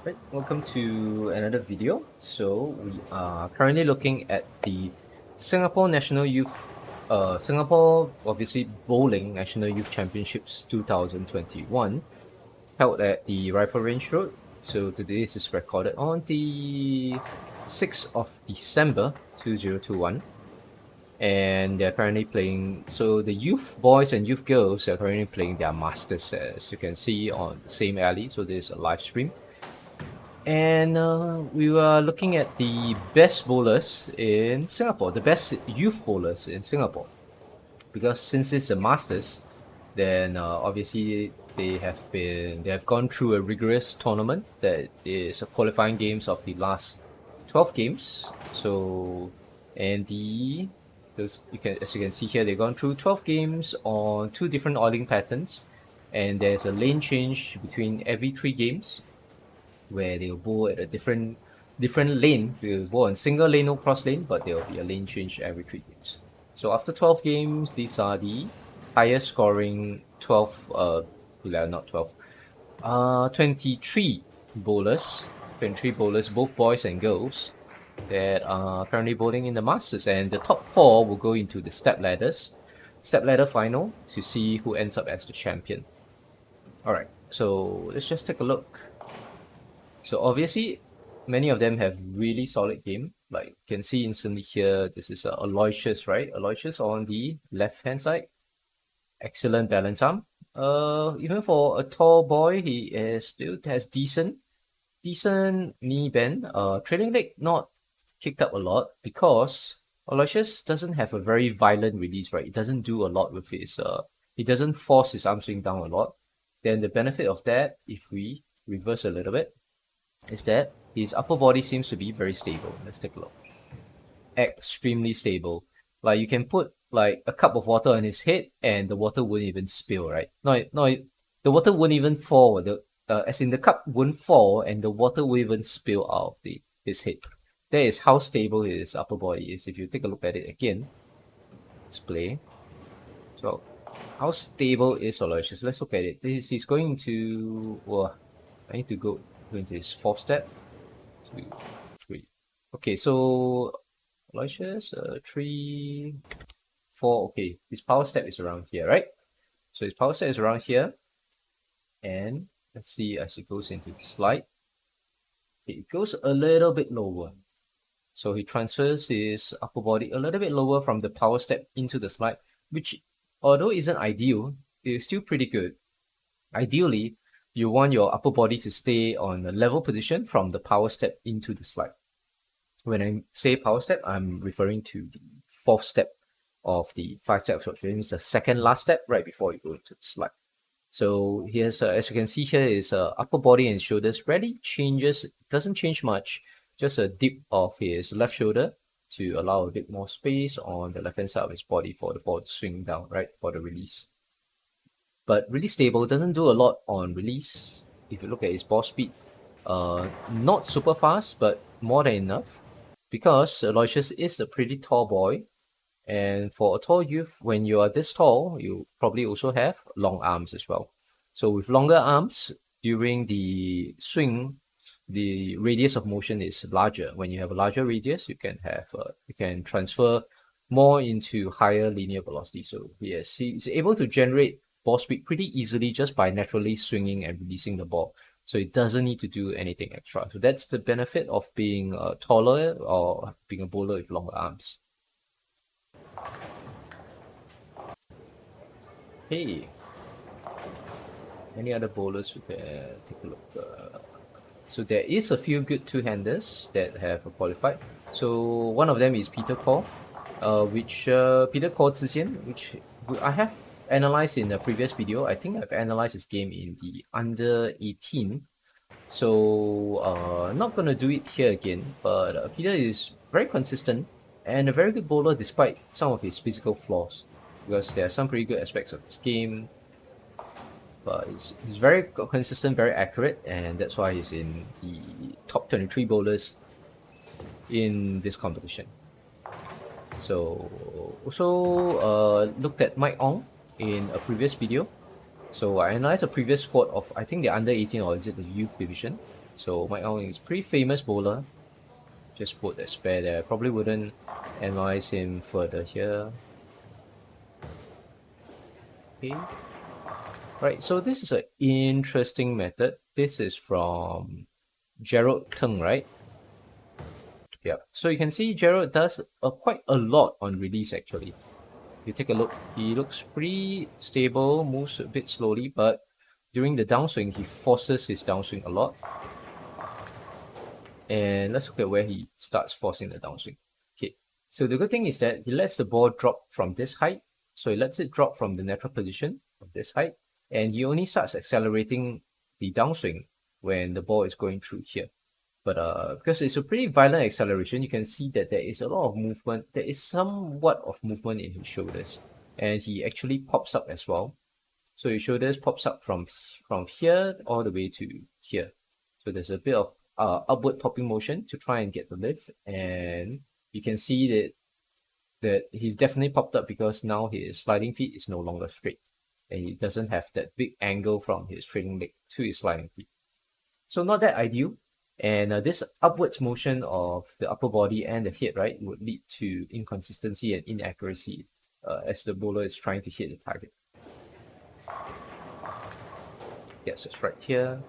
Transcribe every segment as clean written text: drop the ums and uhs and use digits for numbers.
Right, welcome to another video. So we are currently looking at the Singapore National Youth, Singapore obviously Bowling National Youth Championships 2021, held at the Rifle Range Road. So today this is recorded on the 6th of December 2021, and they're currently playing. So the youth boys and youth girls are currently playing their masters, as you can see on the same alley. So there's a live stream. And we were looking at the best bowlers in Singapore, the best youth bowlers in Singapore. Because since it's a Masters, then obviously they have gone through a rigorous tournament that is a qualifying games of the last 12 games. So and the those you can as you can see here, they've gone through 12 games on two different oiling patterns, and there's a lane change between every 3 games where they'll bowl at a different lane. They'll bowl on single lane, no cross lane, but there will be a lane change every 3 games. So after 12 games, these are the highest scoring 23 bowlers, 23 bowlers, both boys and girls, that are currently bowling in the Masters, and the top 4 will go into the step ladder final to see who ends up as the champion. All right, so let's just take a look. So obviously, many of them have really solid game. Like you can see instantly here, this is Aloysius, right? Aloysius on the left-hand side. Excellent balance arm. Even for a tall boy, he still has decent knee bend. Trailing leg not kicked up a lot because Aloysius doesn't have a very violent release, right? He doesn't do a lot with his he doesn't force his arm swing down a lot. Then the benefit of that, if we reverse a little bit, is that his upper body seems to be very stable. Let's take a look. Extremely stable. Like you can put like a cup of water on his head and the water wouldn't even spill, right? No, the water wouldn't even fall. As in the cup wouldn't fall and the water wouldn't even spill out of his head. That is how stable his upper body is. If you take a look at it again, let's play. So how stable is Aloysius? Let's look at it. He's going to I need to go into his 4th step. 2, 3. Okay, so Aloysius, 3, 4. Okay, his power step is around here, right? So his power step is around here. And let's see as it goes into the slide. Okay, it goes a little bit lower. So he transfers his upper body a little bit lower from the power step into the slide, which, although isn't ideal, is still pretty good. Ideally, you want your upper body to stay on a level position from the power step into the slide. When I say power step, I'm referring to the 4th step of the 5 steps, which means the second last step right before you go into the slide. So here's, as you can see here, is upper body and shoulders rarely changes, doesn't change much, just a dip of his left shoulder to allow a bit more space on the left hand side of his body for the ball to swing down, right, for the release. But really stable, doesn't do a lot on release. If you look at his ball speed, not super fast, but more than enough. Because Aloysius is a pretty tall boy, and for a tall youth, when you are this tall, you probably also have long arms as well. So with longer arms, during the swing, the radius of motion is larger. When you have a larger radius, you can transfer more into higher linear velocity. So yes, he's able to generate ball speed pretty easily just by naturally swinging and releasing the ball. So it doesn't need to do anything extra. So that's the benefit of being taller or being a bowler with longer arms. Hey, any other bowlers we can take a look? So there is a few good two-handers that have qualified. So one of them is Peter Cole, Peter Cole Zixian, which I have analyzed in a previous video. I think I've analyzed his game in the under 18. So not gonna do it here again. But Peter is very consistent and a very good bowler despite some of his physical flaws, because there are some pretty good aspects of his game. But he's very consistent, very accurate, and that's why he's in the top 23 bowlers in this competition. So also looked at Mike Ong in a previous video. So I analyzed a previous squad of, I think, the under 18, or is it the youth division. So Mike Ong is a pretty famous bowler. Just put a spare there. Probably wouldn't analyze him further here. Okay. Right, so this is an interesting method. This is from Gerald Teng, right? Yeah. So you can see Gerald does quite a lot on release actually. If you take a look, he looks pretty stable, moves a bit slowly, but during the downswing, he forces his downswing a lot. And let's look at where he starts forcing the downswing. Okay, so the good thing is that he lets the ball drop from this height. So he lets it drop from the natural position of this height, and he only starts accelerating the downswing when the ball is going through here. But because it's a pretty violent acceleration, you can see that there is a lot of movement. There is somewhat of movement in his shoulders, and he actually pops up as well. So his shoulders pops up from here all the way to here. So there's a bit of upward popping motion to try and get the lift, and you can see that he's definitely popped up because now his sliding feet is no longer straight, and he doesn't have that big angle from his trailing leg to his sliding feet. So not that ideal. And this upwards motion of the upper body and the head, right, would lead to inconsistency and inaccuracy as the bowler is trying to hit the target. Yes, it's right here.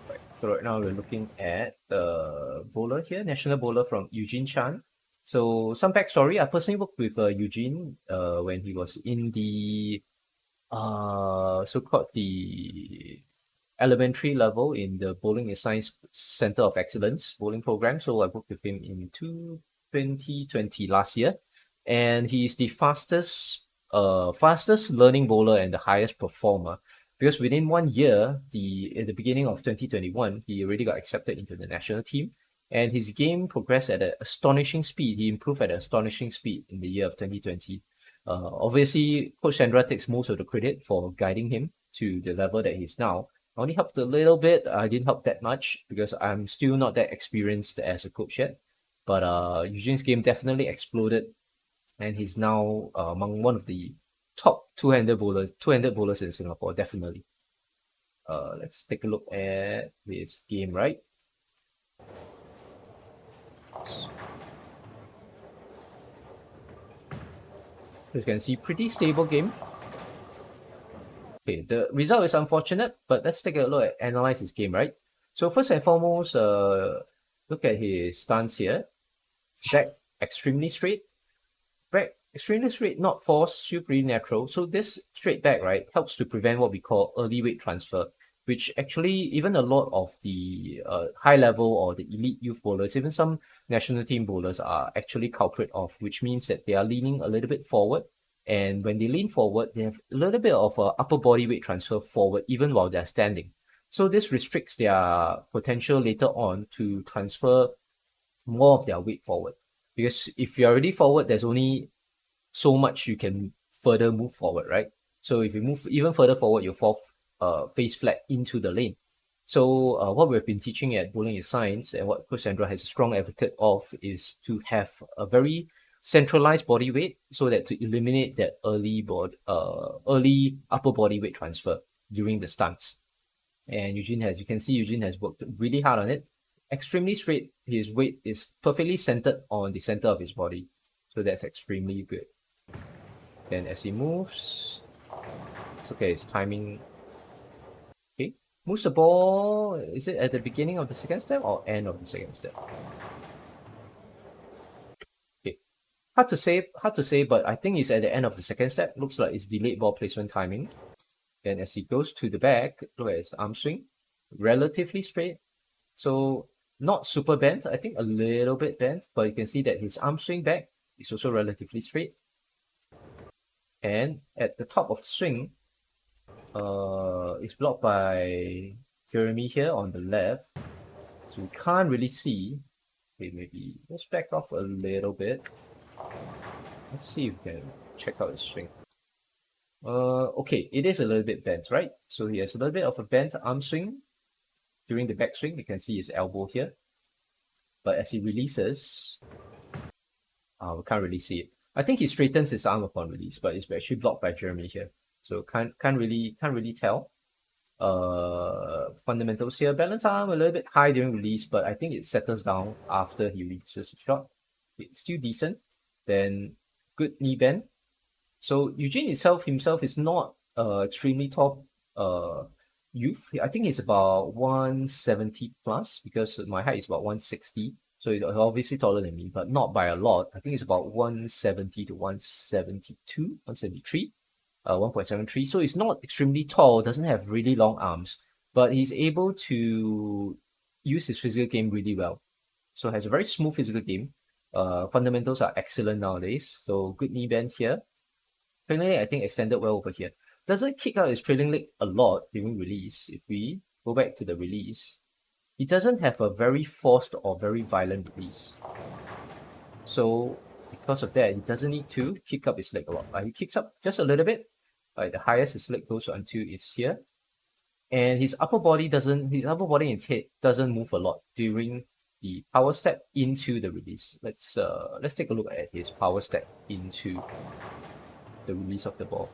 Right. So right now we're looking at the bowler here, national bowler from Eugene Chan. So some backstory, I personally worked with Eugene when he was in the so-called the elementary level in the Bowling and Science Center of Excellence bowling program. So I worked with him in 2020 last year, and he's the fastest learning bowler and the highest performer. Because within 1 year, at the beginning of 2021, he already got accepted into the national team, and his game progressed at an astonishing speed. He improved at an astonishing speed in the year of 2020. Obviously, Coach Sandra takes most of the credit for guiding him to the level that he's now. I only helped a little bit. I didn't help that much because I'm still not that experienced as a coach yet. But Eugene's game definitely exploded, and he's now among one of the top two-handed bowlers in Singapore, definitely. Let's take a look at his game, right? So you can see pretty stable game. Okay, the result is unfortunate, but let's take a look at analyze his game, right? So first and foremost, look at his stance here. Back extremely straight, back extremely straight, not forced, still pretty natural. So this straight back, right, helps to prevent what we call early weight transfer, which actually even a lot of the high level or the elite youth bowlers, even some national team bowlers are actually culprit of, which means that they are leaning a little bit forward. And when they lean forward, they have a little bit of upper body weight transfer forward, even while they're standing. So this restricts their potential later on to transfer more of their weight forward. Because if you're already forward, there's only so much you can further move forward, right? So if you move even further forward, you fall face flat into the lane. So what we've been teaching at Bowling is Science and what Coach Sandra has a strong advocate of is to have a very centralized body weight so that to eliminate that early upper body weight transfer during the stance. And you can see Eugene has worked really hard on it. Extremely straight. His weight is perfectly centered on the center of his body. So that's extremely good. Then as he moves, it's okay, his timing. Okay. Moves the ball. Is it at the beginning of the second step or end of the second step? Okay. Hard to say, but I think it's at the end of the second step. Looks like it's delayed ball placement timing. Then as he goes to the back, look at his arm swing. Relatively straight. So not super bent, I think a little bit bent, but you can see that his arm swing back is also relatively straight. And at the top of the swing, it's blocked by Jeremy here on the left. So we can't really see. Okay, maybe let's back off a little bit. Let's see if we can check out his swing. Okay, it is a little bit bent, right? So he has a little bit of a bent arm swing during the backswing. You can see his elbow here. but as he releases, we can't really see it. I think he straightens his arm upon release, but it's actually blocked by Jeremy here. So can't really tell. Fundamentals here. Balance arm a little bit high during release, but I think it settles down after he releases the shot. It's still decent. Then good knee bend. So Eugene himself is not extremely tall youth. I think he's about 170 plus because my height is about 160. So he's obviously taller than me, but not by a lot. I think it's about 170 to 172, 173. 1.73. So he's not extremely tall, doesn't have really long arms, but he's able to use his physical game really well. So has a very smooth physical game. Fundamentals are excellent nowadays. So good knee bend here. Trailing leg, I think, extended well over here. Doesn't kick out his trailing leg a lot during release. If we go back to the release, he doesn't have a very forced or very violent release. So because of that, he doesn't need to kick up his leg a lot. He kicks up just a little bit. The highest his leg goes until it's here. And his upper body and his head doesn't move a lot during the power step into the release. Let's take a look at his power step into the release of the ball.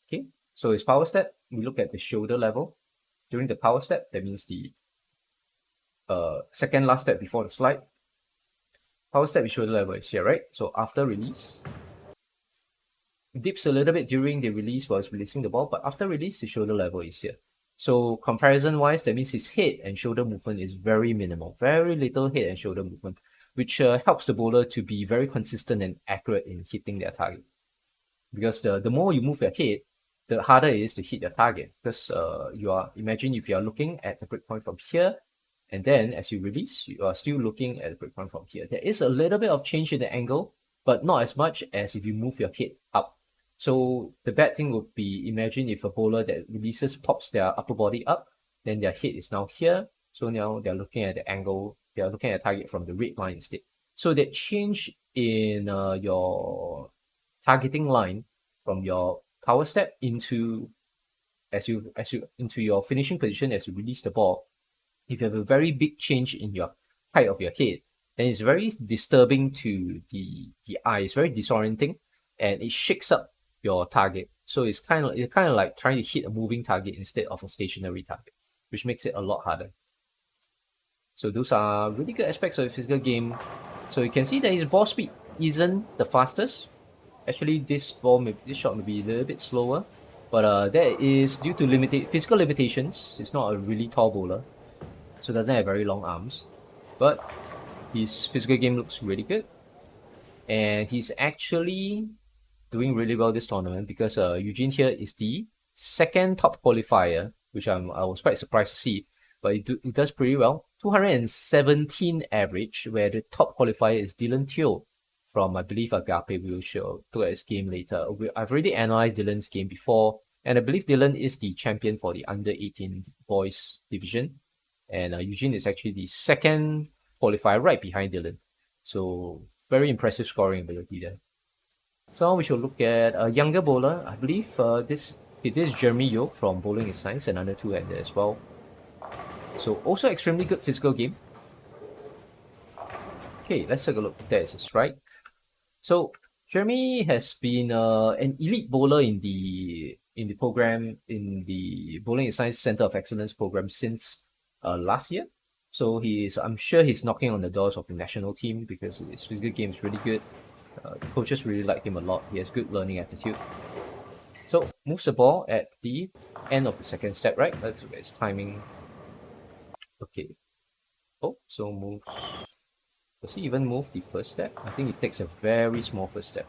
Okay, so his power step, we look at the shoulder level. During the power step, that means the second last step before the slide. Power step is shoulder level is here, right? So after release, dips a little bit during the release while it's releasing the ball, but after release, the shoulder level is here. So comparison-wise, that means his head and shoulder movement is very minimal, very little head and shoulder movement, which helps the bowler to be very consistent and accurate in hitting their target. Because the more you move your head, the harder it is to hit your target. Because imagine if you are looking at the breakpoint from here, and then as you release, you are still looking at the breakpoint from here. There is a little bit of change in the angle, but not as much as if you move your head up. So the bad thing would be, imagine if a bowler that releases pops their upper body up, then their head is now here. So now they're looking at the angle, they're looking at the target from the red line instead. So that change in your targeting line from your power step into your finishing position as you release the ball, if you have a very big change in your height of your head, then it's very disturbing to the eye. It's very disorienting, and it shakes up your target. So it's kind of like trying to hit a moving target instead of a stationary target, which makes it a lot harder. So those are really good aspects of the physical game. So you can see that his ball speed isn't the fastest. Actually, this shot may be a little bit slower, but that is due to physical limitations. He's not a really tall bowler, so doesn't have very long arms, but his physical game looks really good, and he's actually doing really well this tournament because Eugene here is the second top qualifier, which I was quite surprised to see, but he does pretty well. 217 average, where the top qualifier is Dylan Teo from, I believe, Agape. We'll show to his game later. I've already analyzed Dylan's game before, and I believe Dylan is the champion for the under 18 boys division, and Eugene is actually the second qualifier right behind Dylan. So very impressive scoring ability there. So now we shall look at a younger bowler. I believe this is Jeremy Yeo from Bowling is Science, and under two-hander as well. So also extremely good physical game. Okay, let's take a look. There's a strike. So Jeremy has been an elite bowler in the program, in the Bowling is Science Center of Excellence program since last year. So I'm sure he's knocking on the doors of the national team because his physical game is really good. The coaches really like him a lot. He has good learning attitude. So moves the ball at the end of the second step, right? Let's look at his timing. Okay. Oh, so moves. Does he even move the first step? I think it takes a very small first step.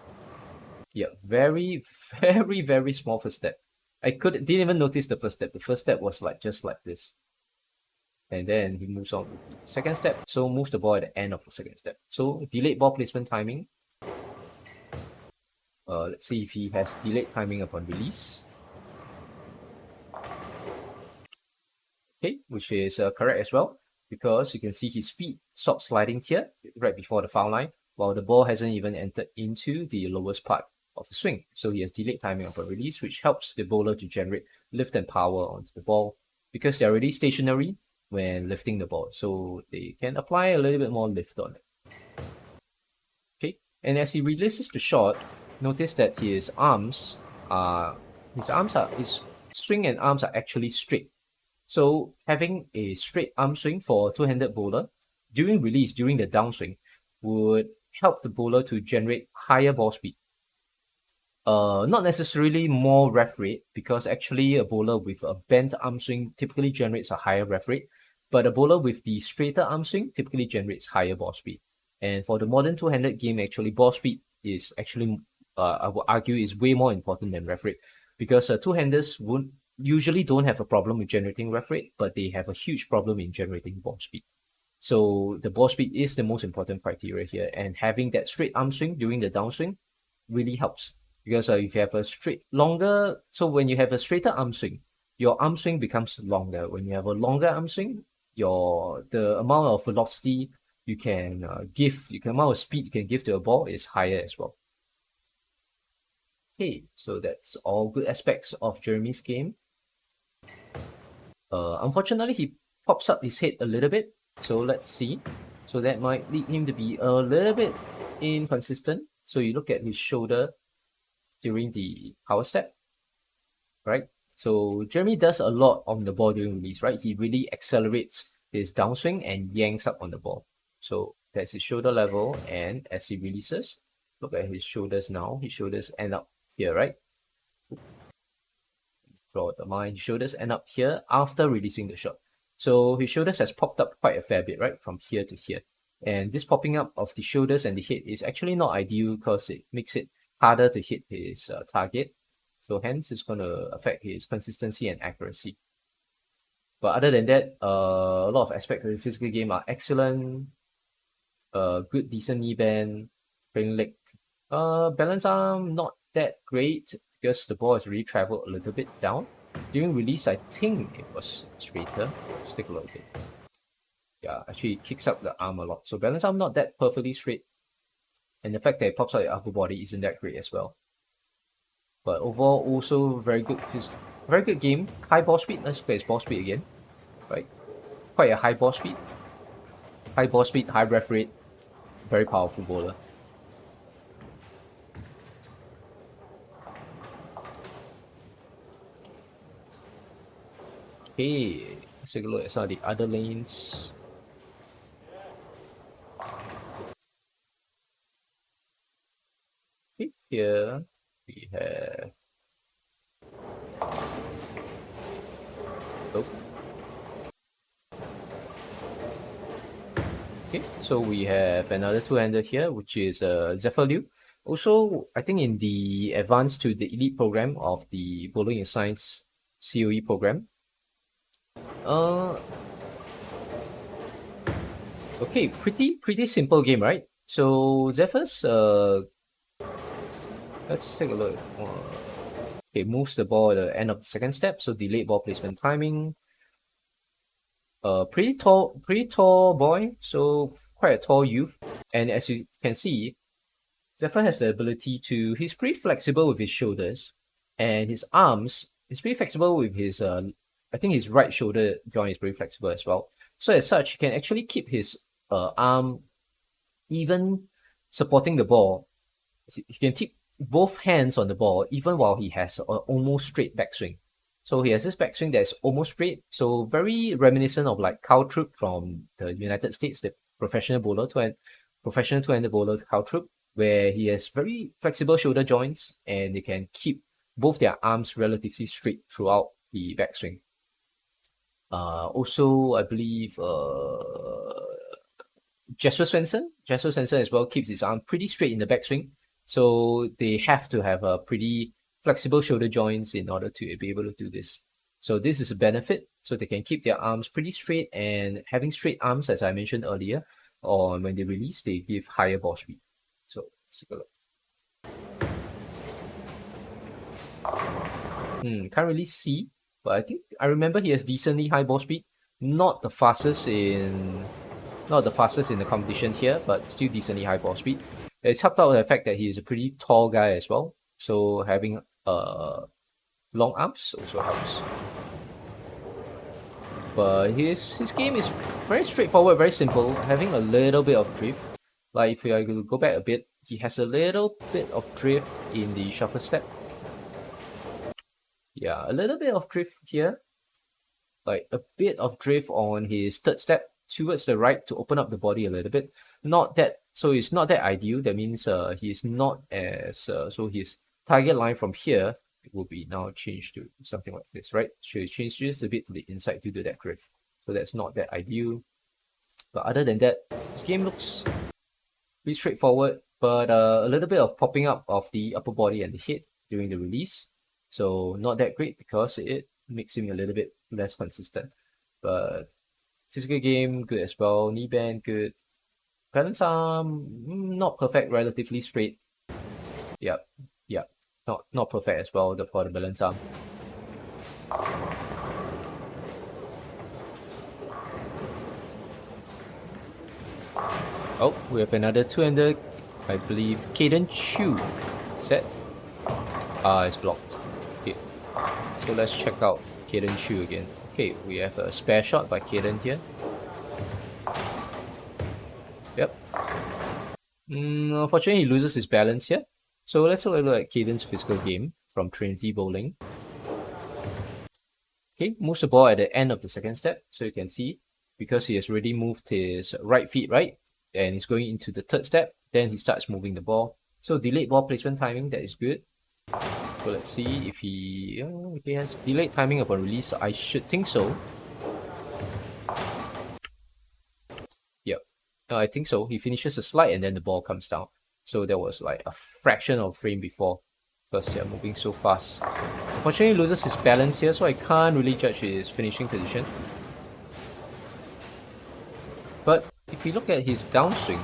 Yeah, very, very, very small first step. Didn't even notice the first step. The first step was just like this. And then he moves on to the second step. So moves the ball at the end of the second step. So delayed ball placement timing. Let's see if he has delayed timing upon release. Okay, which is correct as well, because you can see his feet stop sliding here right before the foul line, while the ball hasn't even entered into the lowest part of the swing. So he has delayed timing upon release, which helps the bowler to generate lift and power onto the ball. Because they're already stationary, when lifting the ball. So they can apply a little bit more lift on it. Okay, and as he releases the shot, notice that his swing and arms are actually straight. So having a straight arm swing for a two-handed bowler during release, during the downswing, would help the bowler to generate higher ball speed. Not necessarily more ref rate, because actually a bowler with a bent arm swing typically generates a higher ref rate, but a bowler with the straighter arm swing typically generates higher ball speed. And for the modern two-handed game, actually ball speed is actually, I would argue, is way more important than ref rate, because two-handers usually don't have a problem with generating ref rate, but they have a huge problem in generating ball speed. So the ball speed is the most important criteria here, and having that straight arm swing during the downswing really helps, because if you have a so when you have a straighter arm swing, your arm swing becomes longer. When you have a longer arm swing, the amount of velocity you can amount of speed you can give to a ball is higher as well. Okay, so that's all good aspects of Jeremy's game. Unfortunately, he pops up his head a little bit, so let's see. So that might lead him to be a little bit inconsistent. So you look at his shoulder during the power step, right? So Jeremy does a lot on the ball during release, right? He really accelerates his downswing and yanks up on the ball. So that's his shoulder level, and as he releases, look at his shoulders now. His shoulders end up here, right? Draw the line. His shoulders end up here after releasing the shot. So his shoulders has popped up quite a fair bit, right? From here to here. And this popping up of the shoulders and the head is actually not ideal, because it makes it harder to hit his target. So hence it's going to affect his consistency and accuracy. But other than that, a lot of aspects of the physical game are excellent. Good, decent knee bend, trailing leg. Balance arm, not that great, because the ball has really traveled a little bit down. During release, I think it was straighter. Let's take a look at it. Yeah, actually it kicks up the arm a lot. So balance arm not that perfectly straight. And the fact that it pops out your upper body isn't that great as well. But overall, also very good game. High ball speed. Let's look at his ball speed again. Right? Quite a high ball speed. High ball speed, high ref rate. Very powerful bowler. Okay, let's take a look at some of the other lanes. Okay, here we have... Oh. Okay, so we have another two-hander here, which is Zephyr Liu. Also, I think in the advanced to the elite program of the Bowling in Science COE program. Okay, pretty simple game, right? So Zephyr's let's take a look. Okay, moves the ball at the end of the second step, so delayed ball placement timing. Pretty tall boy, so quite a tall youth. And as you can see, Zephyr has the ability to, he's pretty flexible with his shoulders, and his arms, he's pretty flexible with his, I think his right shoulder joint is pretty flexible as well. So as such, he can actually keep his arm even supporting the ball. He can keep both hands on the ball even while he has an almost straight backswing. So he has this backswing that's almost straight, so very reminiscent of like Carl Troop from the United States, the professional two-handed bowler Carl Troop, where he has very flexible shoulder joints and they can keep both their arms relatively straight throughout the backswing. Also, I believe Jasper Svensson as well keeps his arm pretty straight in the backswing. So they have to have a pretty flexible shoulder joints in order to be able to do this. So this is a benefit. So they can keep their arms pretty straight, and having straight arms, as I mentioned earlier, or when they release, they give higher ball speed. So let's take a look. Can't really see, but I remember he has decently high ball speed. Not the fastest in the competition here, but still decently high ball speed. It's helped out with the fact that he is a pretty tall guy as well. So having long arms also helps. But his game is very straightforward, very simple, having a little bit of drift. Like if I go back a bit, he has a little bit of drift in the shuffle step. Yeah, a little bit of drift here. Like a bit of drift on his third step towards the right to open up the body a little bit. Not that, so it's not that ideal. That means he's not as, so his target line from here will be now changed to something like this, right? Should change just a bit to the inside due to that drift. So that's not that ideal. But other than that, this game looks pretty straightforward, but a little bit of popping up of the upper body and the head during the release. So not that great because it makes him a little bit less consistent. But physical game, good as well. Knee bend, good. Balance arm, not perfect, relatively straight. Yep, yep. Not perfect as well for the balance arm. Oh, we have another two-hander, I believe, Caden Chu. Set. It's blocked. Okay, so let's check out Caden Chu again. Okay, we have a spare shot by Caden here. Yep. Unfortunately, he loses his balance here. So let's look at Caden's physical game from Trinity Bowling. Okay, moves the ball at the end of the second step. So you can see, because he has already moved his right feet, right? And he's going into the third step. Then he starts moving the ball. So delayed ball placement timing, that is good. So let's see if he has delayed timing upon release. I should think so. Yep, I think so. He finishes a slide and then the ball comes down. So there was like a fraction of frame before. Because they're moving so fast. Unfortunately, he loses his balance here, so I can't really judge his finishing position. But if you look at his downswing,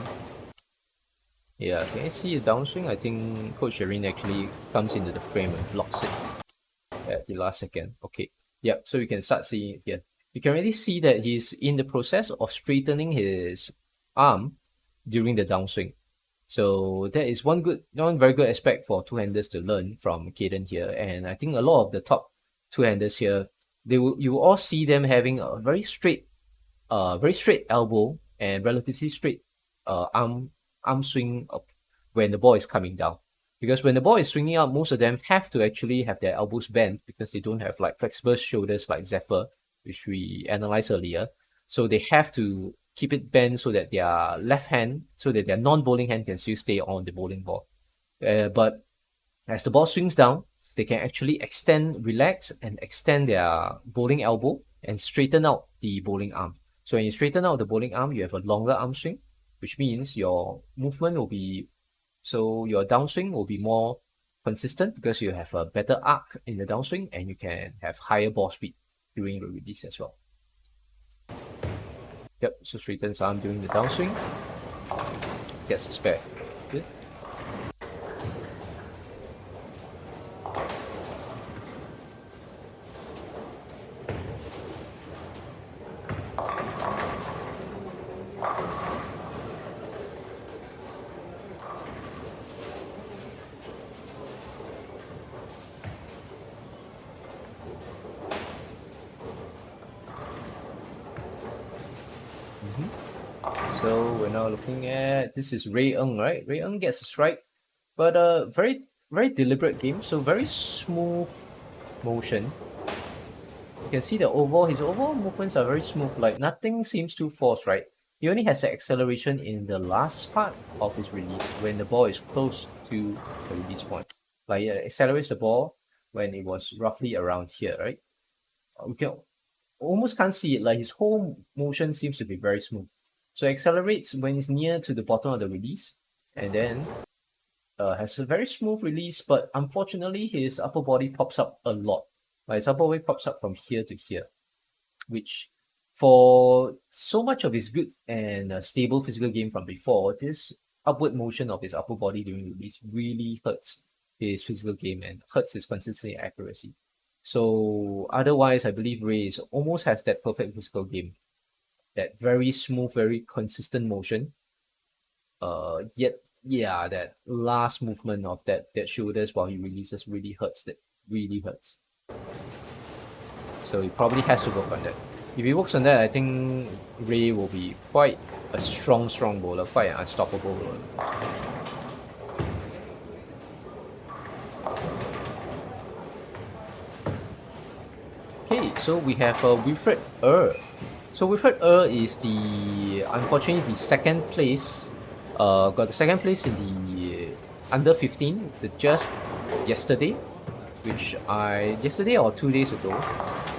yeah, can you see the downswing? I think Coach Irene actually comes into the frame and blocks it at the last second. Okay, yep, so you can start seeing it here. You can really see that he's in the process of straightening his arm during the downswing. So that is one very good aspect for two-handers to learn from Caden here. And I think a lot of the top two-handers here, you will all see them having a very straight elbow and relatively straight arm swing up when the ball is coming down. Because when the ball is swinging up, most of them have to actually have their elbows bent because they don't have like flexible shoulders like Zephyr, which we analyzed earlier. So they have to keep it bent so that their left hand, so that their non-bowling hand can still stay on the bowling ball. But as the ball swings down, they can actually relax and extend their bowling elbow and straighten out the bowling arm. So when you straighten out the bowling arm, you have a longer arm swing, which means your movement will be, so your downswing will be more consistent because you have a better arc in the downswing and you can have higher ball speed during the release as well. Yep, so straightens arm during the downswing. Gets a spare. Good. So we're now looking at, this is Ray Ng, right? Ray Ng gets a strike, but very deliberate game. So very smooth motion. You can see the his overall movements are very smooth. Like nothing seems too forced, right? He only has the acceleration in the last part of his release when the ball is close to the release point. Like it accelerates the ball when it was roughly around here, right? We can almost can't see it. Like his whole motion seems to be very smooth. So it accelerates when it's near to the bottom of the release, and then has a very smooth release, but unfortunately his upper body pops up a lot. Like his upper body pops up from here to here, which for so much of his good and stable physical game from before, this upward motion of his upper body during release really hurts his physical game and hurts his consistency and accuracy. So otherwise, I believe Ray almost has that perfect physical game. That very smooth, very consistent motion. Yet, yeah, that last movement of that shoulders while he releases really hurts. That really hurts. So he probably has to work on that. If he works on that, I think Ray will be quite a strong bowler, quite an unstoppable bowler. Okay, so we have Wilfred So Wilfred is unfortunately the second place, got the second place in the under 15, just yesterday, yesterday or 2 days ago,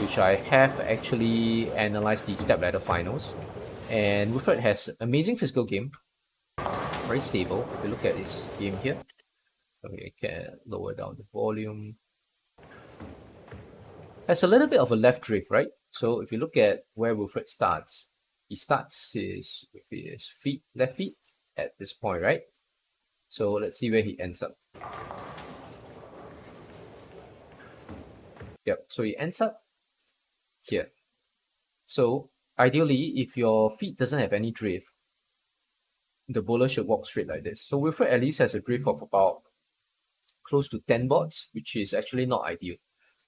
which I have actually analyzed the step ladder finals. And Wilfred has amazing physical game, very stable. If you look at his game here, okay, I can lower down the volume. Has a little bit of a left drift, right? So if you look at where Wilfred starts, he starts with his left feet at this point, right? So let's see where he ends up. Yep, so he ends up here. So ideally, if your feet doesn't have any drift, the bowler should walk straight like this. So Wilfred at least has a drift of about close to 10 boards, which is actually not ideal,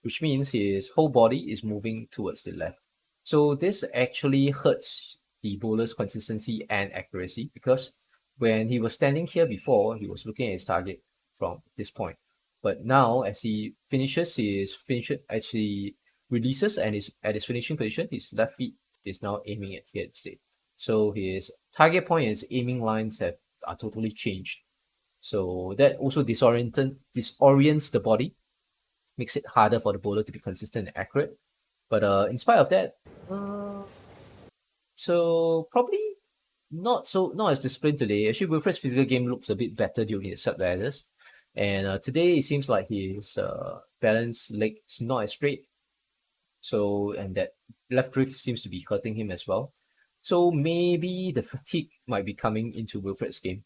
which means his whole body is moving towards the left. So this actually hurts the bowler's consistency and accuracy, because when he was standing here before, he was looking at his target from this point. But now, as he as he releases and is at his finishing position, his left feet is now aiming at here instead. So his target point and his aiming lines are totally changed. So that also disorients the body, makes it harder for the bowler to be consistent and accurate. But in spite of that, so probably not as disciplined today. Actually, Wilfred's physical game looks a bit better during his sub ladders, and today it seems like his balance leg is not as straight. So, and that left drift seems to be hurting him as well. So maybe the fatigue might be coming into Wilfred's game.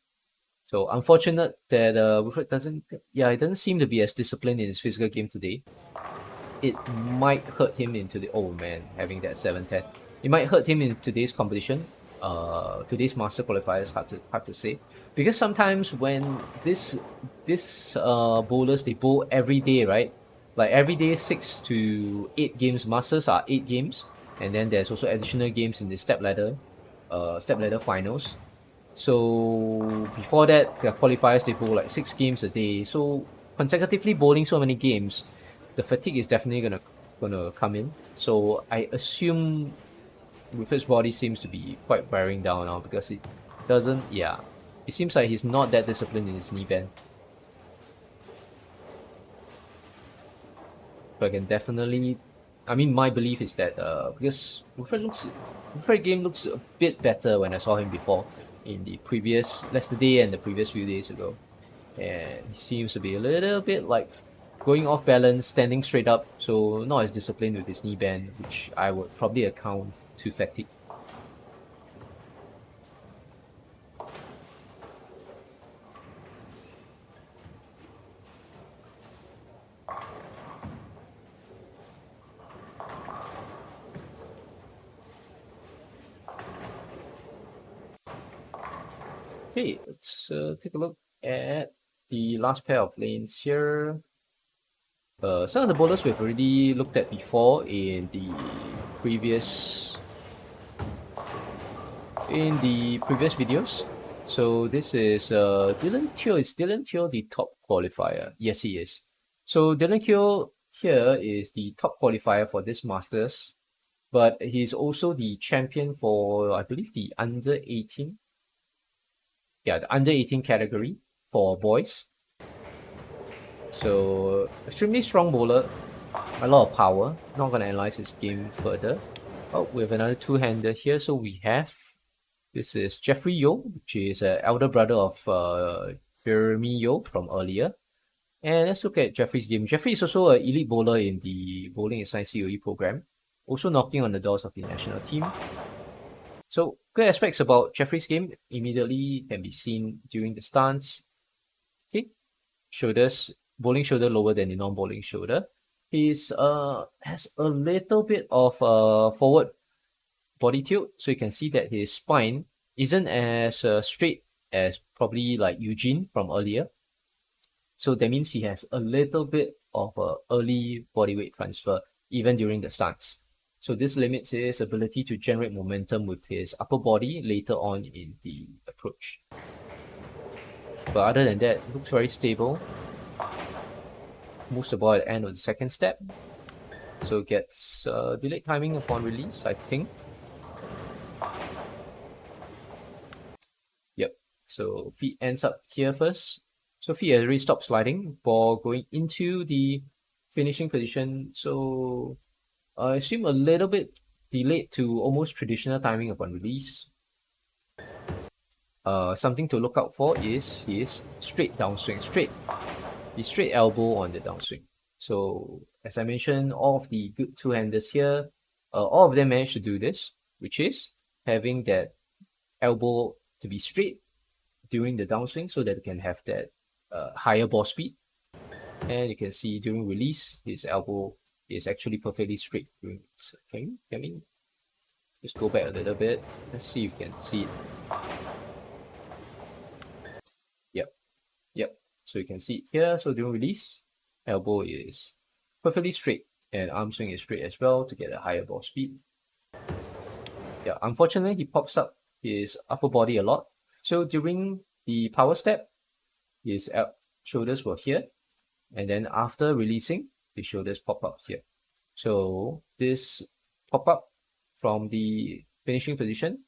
So unfortunate that Wilfred it doesn't seem to be as disciplined in his physical game today. It might hurt him into having that 7-10. It might hurt him in today's competition. Today's master qualifiers, hard to say, because sometimes when this bowlers, they bowl every day, right? Like every day, 6 to 8 games. Masters are 8 games, and then there's also additional games in the step ladder finals. So before that, the qualifiers, they bowl like 6 games a day. So consecutively bowling so many games, the fatigue is definitely gonna come in. So I assume Wilfred's body seems to be quite wearing down now, because it seems like he's not that disciplined in his knee bend. But I can definitely, my belief is that because Wilfred's game looks a bit better when I saw him before in the previous day and the previous few days ago, and he seems to be a little bit like going off balance, standing straight up, so not as disciplined with his knee bend, which I would probably account to fatigue. Okay, let's take a look at the last pair of lanes here. Some of the bowlers we've already looked at before in the previous videos. So this is Dylan Teo. Is Dylan Teo the top qualifier? Yes, he is. So Dylan Teo here is the top qualifier for this Masters, but he's also the champion for, I believe, the under 18. Yeah, the under 18 category for boys. So extremely strong bowler, a lot of power. Not gonna analyze his game further. Oh, we have another two-hander here. So this is Jeffrey Yeo, which is an elder brother of Jeremy Yeo from earlier. And let's look at Jeffrey's game. Jeffrey is also an elite bowler in the Bowling is Science COE program, also knocking on the doors of the national team. So good aspects about Jeffrey's game immediately can be seen during the stance. Okay, shoulders, bowling shoulder lower than the non-bowling shoulder. He's has a little bit of forward body tilt, so you can see that his spine isn't as straight as probably like Eugene from earlier. So that means he has a little bit of early body weight transfer even during the stance. So this limits his ability to generate momentum with his upper body later on in the approach. But other than that, looks very stable. Moves the ball at the end of the second step. So gets delayed timing upon release, I think. Yep. So feet ends up here first. So feet has already stopped sliding. Ball going into the finishing position. So I assume a little bit delayed to almost traditional timing upon release. Something to look out for is his straight downswing, the straight elbow on the downswing. So as I mentioned, all of the good two-handers here, all of them managed to do this, which is having that elbow to be straight during the downswing so that it can have that higher ball speed. And you can see during release, his elbow is actually perfectly straight. Can we just go back a little bit? Let's see if you can see it. Yep. So you can see it here. So during release, elbow is perfectly straight and arm swing is straight as well to get a higher ball speed. Yeah, unfortunately, he pops up his upper body a lot. So during the power step, his shoulders were here. And then after releasing, the shoulders pop up here. So this pop up from the finishing position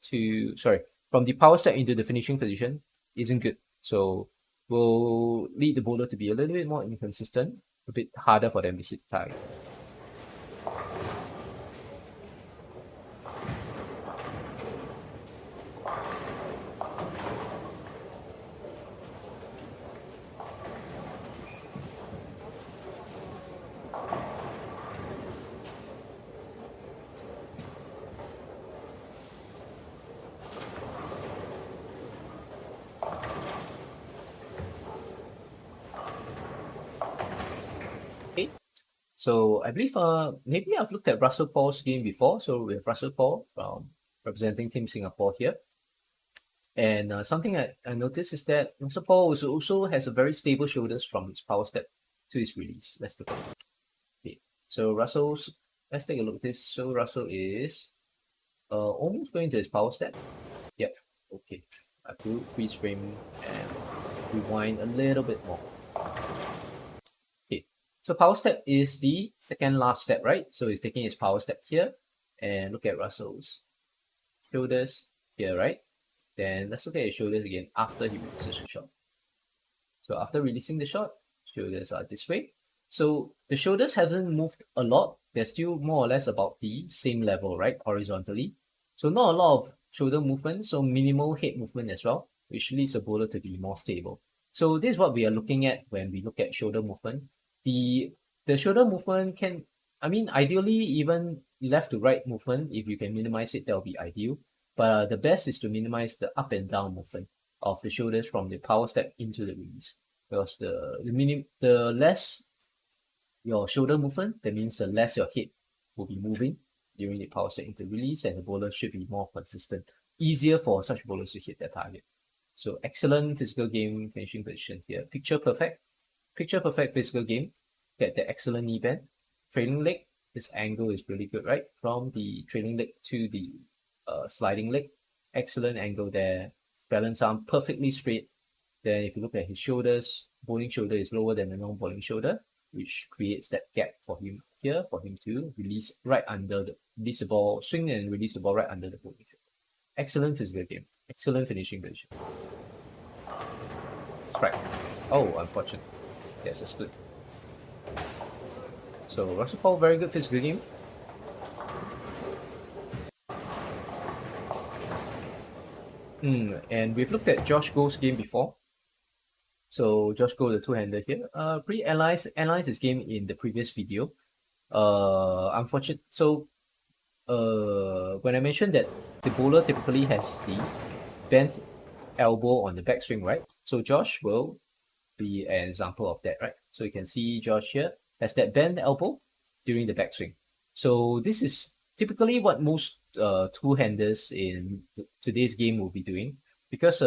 from the power step into the finishing position isn't good. So will lead the bowler to be a little bit more inconsistent, a bit harder for them to hit target. Okay, so I believe maybe I've looked at Russell Paul's game before. So we have Russell Paul from representing Team Singapore here. And something I noticed is that Russell Paul also has a very stable shoulders from his power step to his release. Let's look at it. Okay, so let's take a look at this. So Russell is almost going to his power step. Yep, okay. I do freeze frame and rewind a little bit more. Okay, so power step is the second last step, right? So he's taking his power step here, and look at Russell's shoulders here, right? Then let's look at his shoulders again after he releases the shot. So after releasing the shot, shoulders are this way. So the shoulders hasn't moved a lot. They're still more or less about the same level, right? Horizontally. So not a lot of shoulder movement, so minimal head movement as well, which leads the bowler to be more stable. So this is what we are looking at when we look at shoulder movement. The shoulder movement can, ideally even left to right movement, if you can minimize it, that will be ideal. But the best is to minimize the up and down movement of the shoulders from the power step into the release. Because the less your shoulder movement, that means the less your head will be moving during the power step into release, and the bowler should be more consistent. Easier for such bowlers to hit their target. So excellent physical game finishing position here. Picture perfect physical game. Get the excellent knee bend. Trailing leg, this angle is really good, right? From the trailing leg to the sliding leg. Excellent angle there. Balance arm perfectly straight. Then if you look at his shoulders, bowling shoulder is lower than the non-bowling shoulder, which creates that gap for him here, for him to release the ball, swing and release the ball right under the bowling shoulder. Excellent physical game. Excellent finishing position. Strike. Oh, unfortunate. Yes, a split. So Russell Paul, very good physical game. And we've looked at Josh Goh's game before. So Josh Goh, the two-hander here, analyzed his game in the previous video. Unfortunate. So when I mentioned that the bowler typically has the bent elbow on the backswing, right? So Josh will be an example of that, right? So you can see Josh here has that bent elbow during the backswing. So this is typically what most two-handers in today's game will be doing, because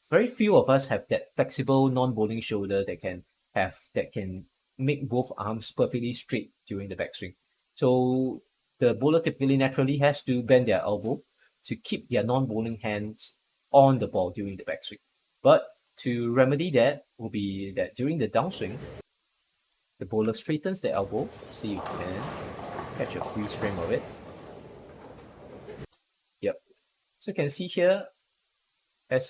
very few of us have that flexible non-bowling shoulder that can make both arms perfectly straight during the backswing. So the bowler typically naturally has to bend their elbow to keep their non-bowling hands on the ball during the backswing. But to remedy that will be that during the downswing, the bowler straightens the elbow. Let's see if you can catch a freeze frame of it. Yep. So you can see here, that's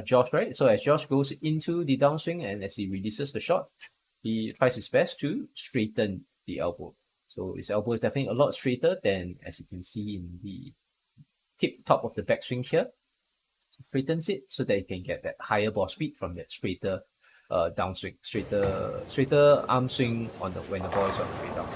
Josh, right? So as Josh goes into the downswing and as he releases the shot, he tries his best to straighten the elbow. So his elbow is definitely a lot straighter than as you can see in the top of the backswing here. Straightens it so that you can get that higher ball speed from that straighter downswing, straighter arm swing on when the ball is on the way down.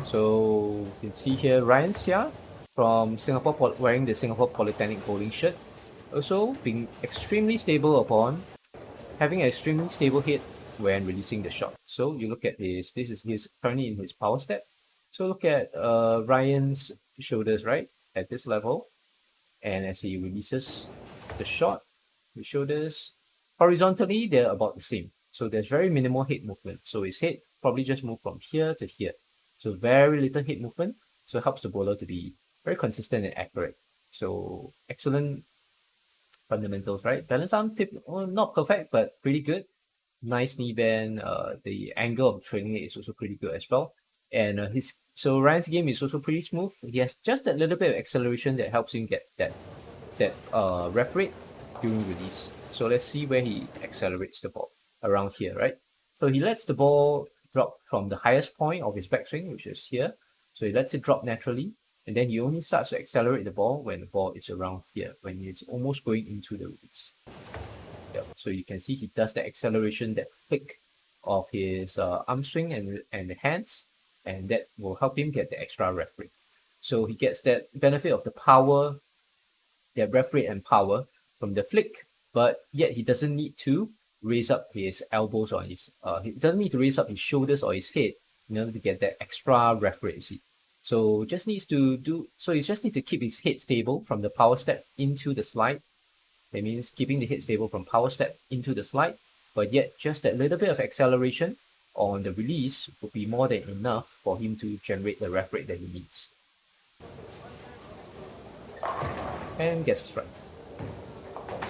So you can see here Ryan Xia from Singapore wearing the Singapore Polytechnic bowling shirt, also being extremely stable upon having an extremely stable hit when releasing the shot. So you look at this is his currently in his power step. So look at Ryan's shoulders, right, at this level, and as he releases the shot, the shoulders horizontally they're about the same. So there's very minimal head movement. So his head probably just moved from here to here. So very little head movement. So it helps the bowler to be very consistent and accurate. So excellent fundamentals, right? Balance arm tip, not perfect, but pretty good. Nice knee bend. The angle of training it is also pretty good as well. And so Ryan's game is also pretty smooth. He has just that little bit of acceleration that helps him get that ref rate during release. So let's see where he accelerates the ball around here, right? So he lets the ball drop from the highest point of his backswing, which is here. So he lets it drop naturally, and then he only starts to accelerate the ball when the ball is around here, when it's almost going into the release. Yep. So you can see he does the acceleration, that flick of his arm swing and the hands, and that will help him get the extra ref rate. So he gets that benefit of the power, that ref rate and power from the flick, but yet he doesn't need to raise up his elbows or his he doesn't need to raise up his shoulders or his head in order to get that extra ref rate, you see. So he just needs to keep his head stable from the power step into the slide. That means keeping the head stable from power step into the slide, but yet just that little bit of acceleration on the release would be more than enough for him to generate the ref rate that he needs. And gets a strike.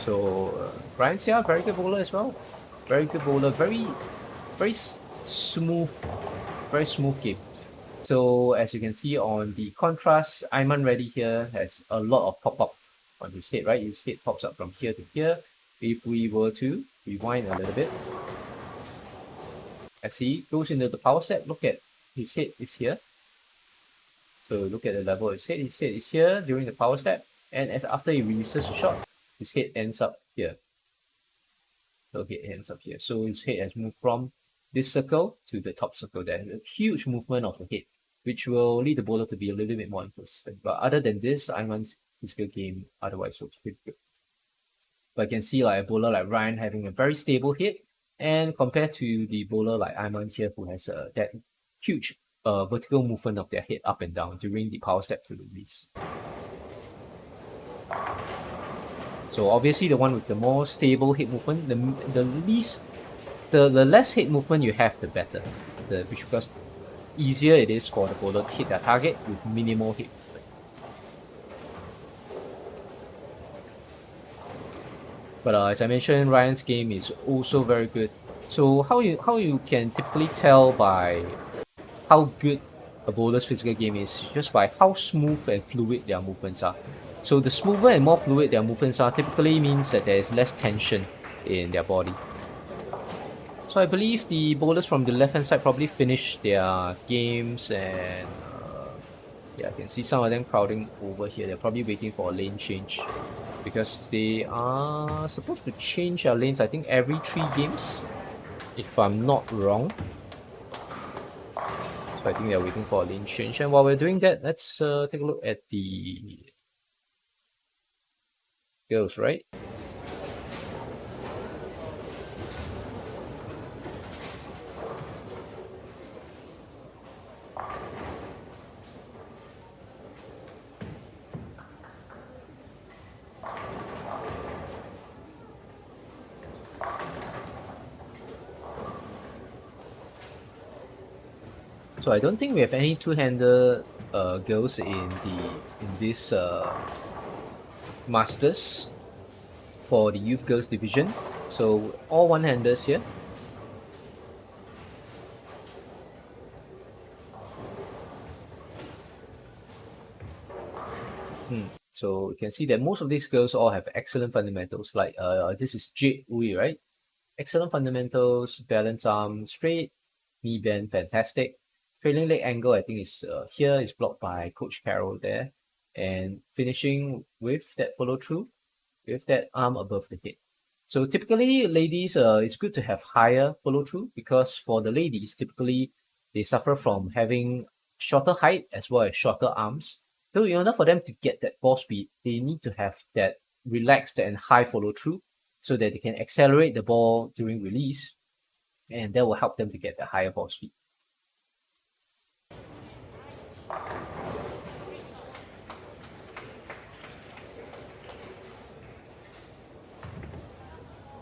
So Ryan Xia, very good bowler as well. Very good bowler, very smooth game. So as you can see on the contrast, Aiman Reddy here has a lot of pop-up on his head, right? His head pops up from here to here. If we were to rewind a little bit, as he goes into the power step, look at his head is here. So look at the level of his head. His head is here during the power step, and as after he releases the shot, his head ends up here. So it ends up here. So his head has moved from this circle to the top circle. There's a huge movement of the head, which will lead the bowler to be a little bit more inconsistent. But other than this, Aiman's physical game otherwise looks pretty good. But you can see like a bowler like Ryan having a very stable head, and compared to the bowler like Aiman here, who has that huge vertical movement of their head up and down during the power step to release. So obviously the one with the more stable head movement, the less head movement you have, the better. Because easier it is for the bowler to hit their target with minimal head movement. But as I mentioned, Ryan's game is also very good. So how you can typically tell by how good a bowler's physical game is just by how smooth and fluid their movements are. So the smoother and more fluid their movements are typically means that there is less tension in their body. So I believe the bowlers from the left hand side probably finished their games, and Yeah, I can see some of them crowding over here. They're probably waiting for a lane change because they are supposed to change our lanes, I think, every 3 games, if I'm not wrong. So I think they're waiting for a lane change. And while we're doing that, let's take a look at the girls, right? So I don't think we have any two-hander girls in this masters for the youth girls division. So all one-handers here. So you can see that most of these girls all have excellent fundamentals. Like this is Jade Ui, right? Excellent fundamentals, balance arm, straight, knee bend, fantastic. Trailing leg angle, I think is here is blocked by Coach Carroll there, and finishing with that follow through with that arm above the head. So typically, ladies, it's good to have higher follow through because for the ladies, typically they suffer from having shorter height as well as shorter arms. So in order for them to get that ball speed, they need to have that relaxed and high follow through so that they can accelerate the ball during release, and that will help them to get the higher ball speed.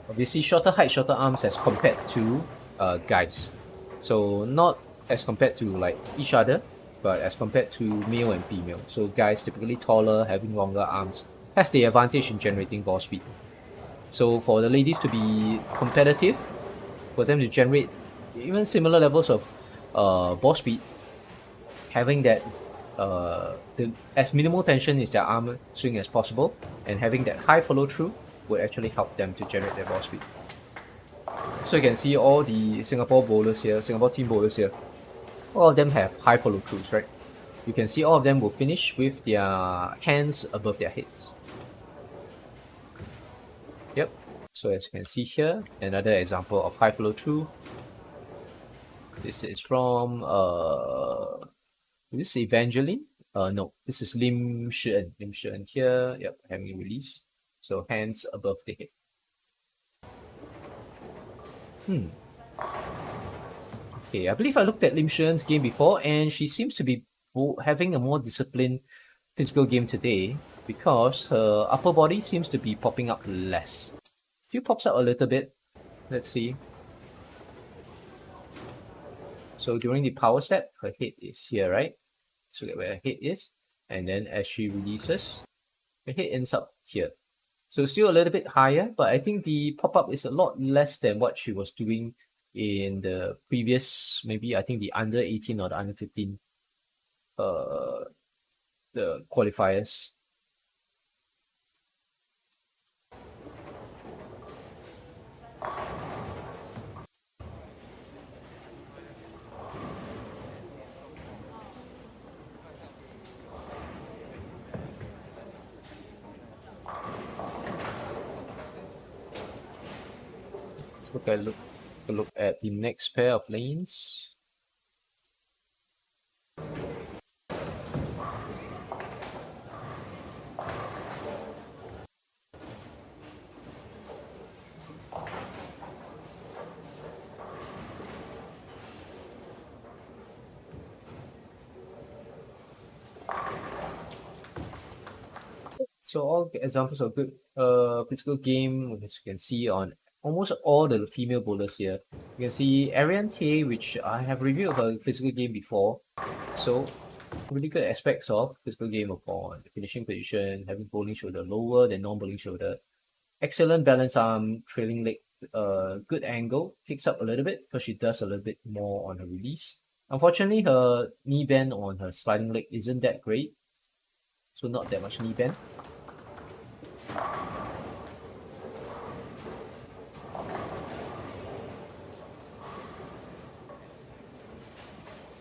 Obviously, shorter height, shorter arms as compared to guys. So not as compared to like each other, but as compared to male and female. So guys typically taller, having longer arms, has the advantage in generating ball speed. So for the ladies to be competitive, for them to generate even similar levels of ball speed, having that as minimal tension is their arm swing as possible, and having that high follow through would actually help them to generate their ball speed. So you can see all the Singapore bowlers here, Singapore team bowlers here, all of them have high follow throughs, right? You can see all of them will finish with their hands above their heads. Yep. So as you can see here, another example of high follow through. This is from is this Evangeline? No, this is Lim Shi'en. Lim Shi'en here, yep, having a release. So hands above the head. Okay, I believe I looked at Lim Shi'en's game before, and she seems to be having a more disciplined physical game today because her upper body seems to be popping up less. She pops up a little bit. Let's see. So during the power step, her head is here, right? So where her head is, and then as she releases, her head ends up here. So still a little bit higher, but I think the pop-up is a lot less than what she was doing in the previous, maybe I think the under 18 or the under 15 the qualifiers. Let's look at the next pair of lanes. So all examples of good physical game, as you can see on almost all the female bowlers here. You can see Ariane Tay, which I have reviewed her physical game before. So really good aspects of physical game upon the finishing position, having bowling shoulder lower than non-bowling shoulder. Excellent balance arm, trailing leg, good angle, kicks up a little bit because she does a little bit more on her release. Unfortunately, her knee bend on her sliding leg isn't that great, so not that much knee bend.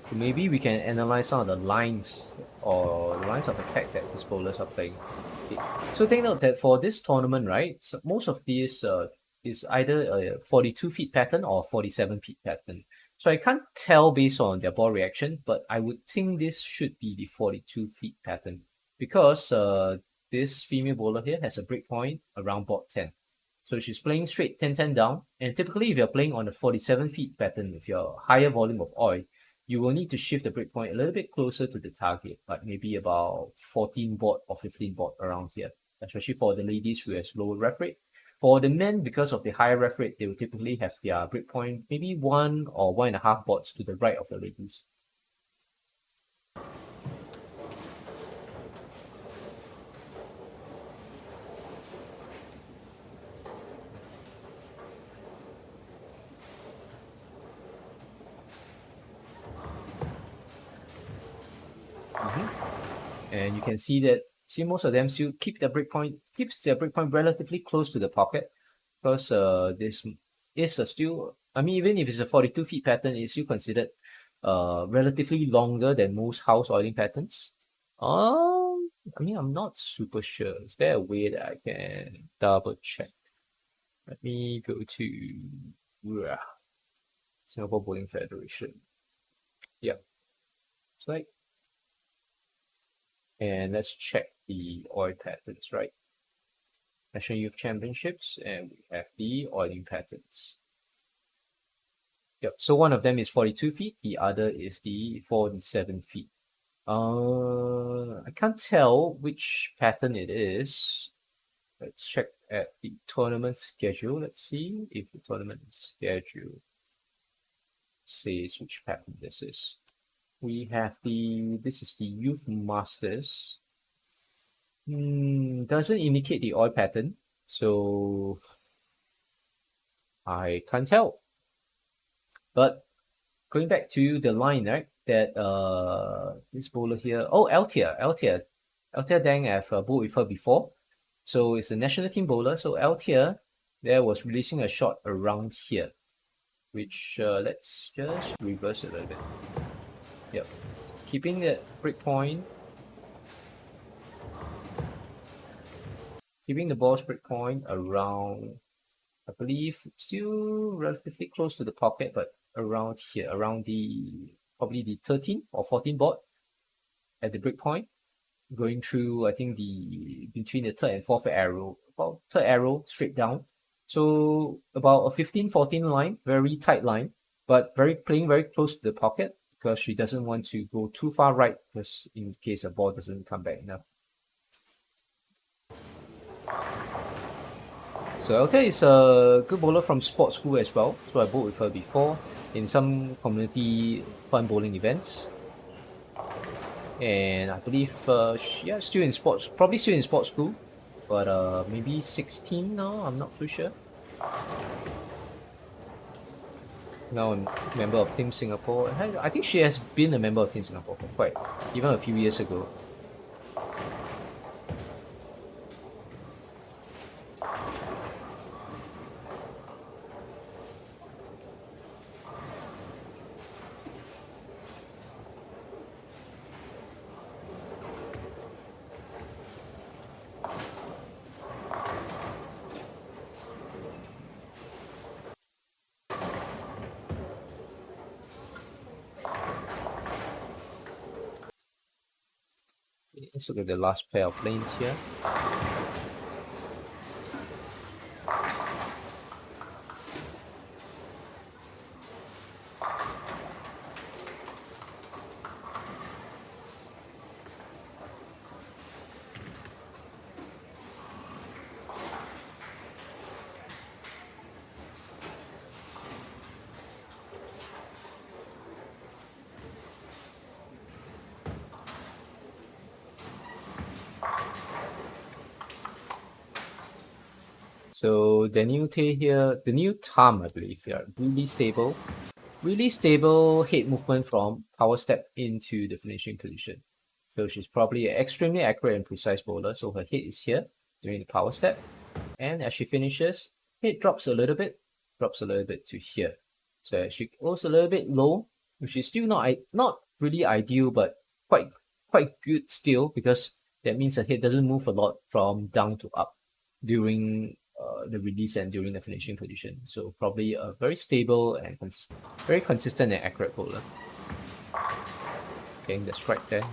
So maybe we can analyze some of the lines or the lines of attack that these bowlers are playing. Okay. So take note that for this tournament, right, so most of these is either a 42 feet pattern or 47 feet pattern. So I can't tell based on their ball reaction, but I would think this should be the 42 feet pattern because this female bowler here has a break point around board 10. So she's playing straight 10-10 down. And typically, if you're playing on a 47 feet pattern with your higher volume of oil, you will need to shift the breakpoint a little bit closer to the target, like maybe about 14 baud or 15 baud around here, especially for the ladies who has lower ref rate. For the men, because of the higher ref rate, they will typically have their breakpoint maybe 1 or 1.5 bauds to the right of the ladies. And you can see that most of them still keeps their breakpoint relatively close to the pocket because this is still, I mean, even if it's a 42 feet pattern, it's still considered relatively longer than most house oiling patterns. I mean, I'm not super sure. Is there a way that I can double check? Let me go to Singapore Bowling Federation. Yep. It's like, and let's check the oil patterns, right? National Youth Championships, and we have the oiling patterns. Yep, so one of them is 42 feet, the other is the 47 feet. I can't tell which pattern it is. Let's check at the tournament schedule. Let's see if the tournament schedule says which pattern this is. We have this is the Youth Masters. Doesn't indicate the oil pattern, so I can't tell. But going back to the line, right, that this bowler here, Althea Dang, I've bowled with her before. So it's a national team bowler. So Althea there was releasing a shot around here, which let's just reverse it a little bit. Yep, keeping that break point, keeping the ball's break point around, I believe, still relatively close to the pocket, but around here, around probably the 13 or 14 baud at the break point, going through, I think, between the third and fourth arrow, about third arrow straight down. So about a 15-14 line, very tight line, but playing very close to the pocket because she doesn't want to go too far right because in case a ball doesn't come back enough. So Althea is a good bowler from sports school as well. So I bowled with her before in some community fun bowling events. And I believe, still in sports, probably still in sports school, but maybe 16 now, I'm not too sure. Now I'm a member of Team Singapore. I think she has been a member of Team Singapore for even a few years ago. Let's look at the last pair of lanes here. So the new Tay here, the new Tam, I believe, really stable head movement from power step into the finishing position. So she's probably an extremely accurate and precise bowler. So her head is here during the power step, and as she finishes, head drops a little bit to here. So she goes a little bit low, which is still not really ideal, but quite quite good still, because that means the head doesn't move a lot from down to up during the release and during the finishing position. So probably a very stable and very consistent and accurate bowler. Getting the strike there.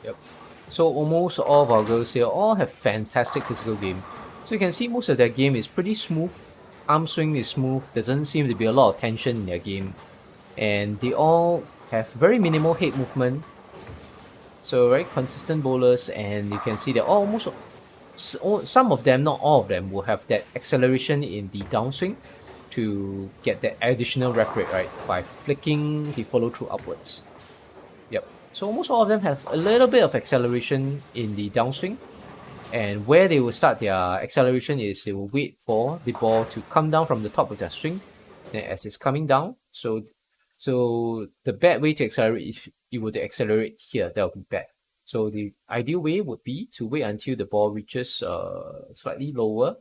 Yep. So almost all of our girls here all have fantastic physical game. So you can see most of their game is pretty smooth. Arm swing is smooth. There doesn't seem to be a lot of tension in their game. And they all have very minimal head movement. So very consistent bowlers, and you can see that almost some of them, not all of them, will have that acceleration in the downswing to get that additional ref rate, right, by flicking the follow through upwards. Yep. So almost all of them have a little bit of acceleration in the downswing, and where they will start their acceleration is they will wait for the ball to come down from the top of their swing, and as it's coming down, so the bad way to accelerate, if you were to accelerate here, that would be bad. So the ideal way would be to wait until the ball reaches slightly lower.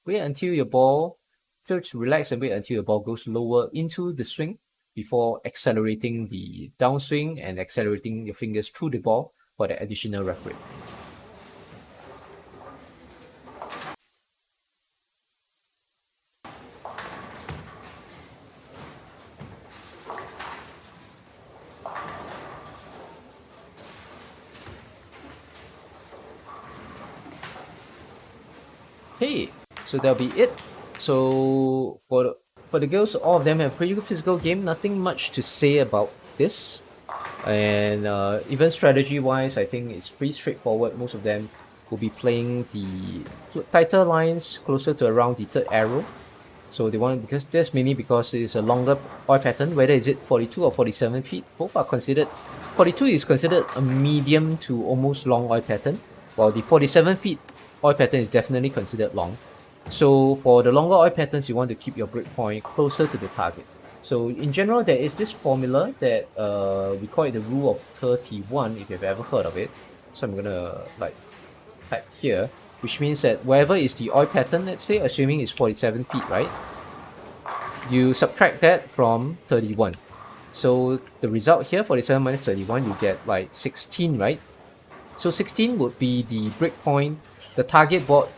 Wait until your ball, to relax and wait until your ball goes lower into the swing before accelerating the downswing and accelerating your fingers through the ball for the additional ref rate. Okay, so that'll be it. So for the girls, all of them have pretty good physical game. Nothing much to say about this. And even strategy-wise, I think it's pretty straightforward. Most of them will be playing the tighter lines closer to around the third arrow. So they want, because that's mainly because it's a longer oil pattern. Whether is it 42 or 47 feet, both are considered. 42 is considered a medium to almost long oil pattern, while the 47 feet oil pattern is definitely considered long. So for the longer oil patterns, you want to keep your breakpoint closer to the target. So in general, there is this formula that we call it the rule of 31, if you've ever heard of it. So I'm gonna type here, which means that wherever is the oil pattern, let's say, assuming it's 47 feet, right? You subtract that from 31. So the result here, 47 minus 31, you get like 16, right? So 16 would be the breakpoint, the target board.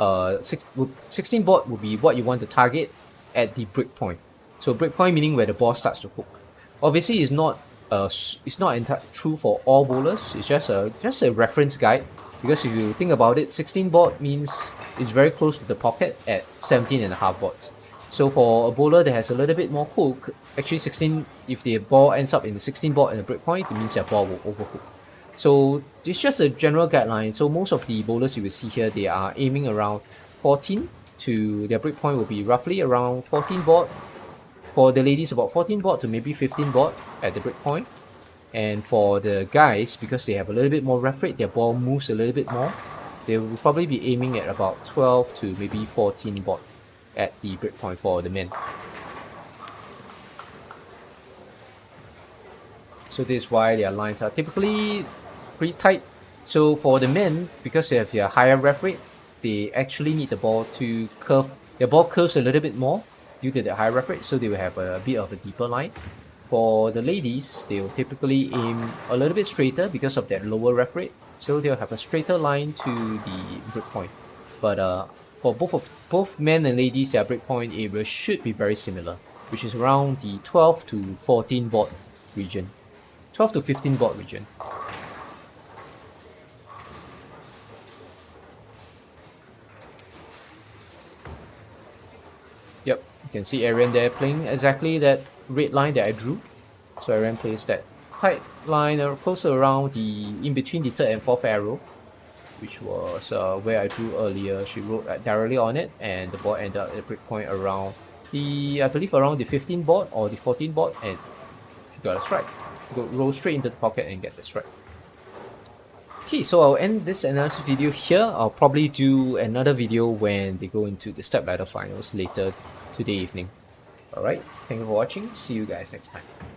16 board would be what you want to target at the breakpoint. So breakpoint meaning where the ball starts to hook. Obviously, it's not true for all bowlers. It's just a reference guide, because if you think about it, 16 board means it's very close to the pocket at 17.5 boards. So for a bowler that has a little bit more hook, actually 16, if the ball ends up in the 16 board and the breakpoint, it means their ball will overhook. So it's just a general guideline. So most of the bowlers you will see here, they are aiming around 14 to their breakpoint will be roughly around 14 board. For the ladies, about 14 board to maybe 15 board at the breakpoint. And for the guys, because they have a little bit more ref rate, their ball moves a little bit more, they will probably be aiming at about 12 to maybe 14 board at the breakpoint for the men. So this is why their lines are typically pretty tight. So for the men, because they have their higher ref rate, they actually need the ball to curve. Their ball curves a little bit more due to the higher ref rate, so they will have a bit of a deeper line. For the ladies, they will typically aim a little bit straighter because of that lower ref rate, so they'll have a straighter line to the breakpoint. But for both men and ladies, their breakpoint area should be very similar, which is around the 12 to 14 board region. 12 to 15 board region. Yep, you can see Arian there playing exactly that red line that I drew. So Arian plays that tight line closer around the in between the third and fourth arrow, which was where I drew earlier. She wrote directly on it, and the ball ended up at the breakpoint around I believe around the 15 board or the 14 board, and she got a strike. Roll straight into the pocket and get the strike. Okay, so I'll end this analysis video here. I'll probably do another video when they go into the step ladder finals later today evening. Alright, thank you for watching. See you guys next time.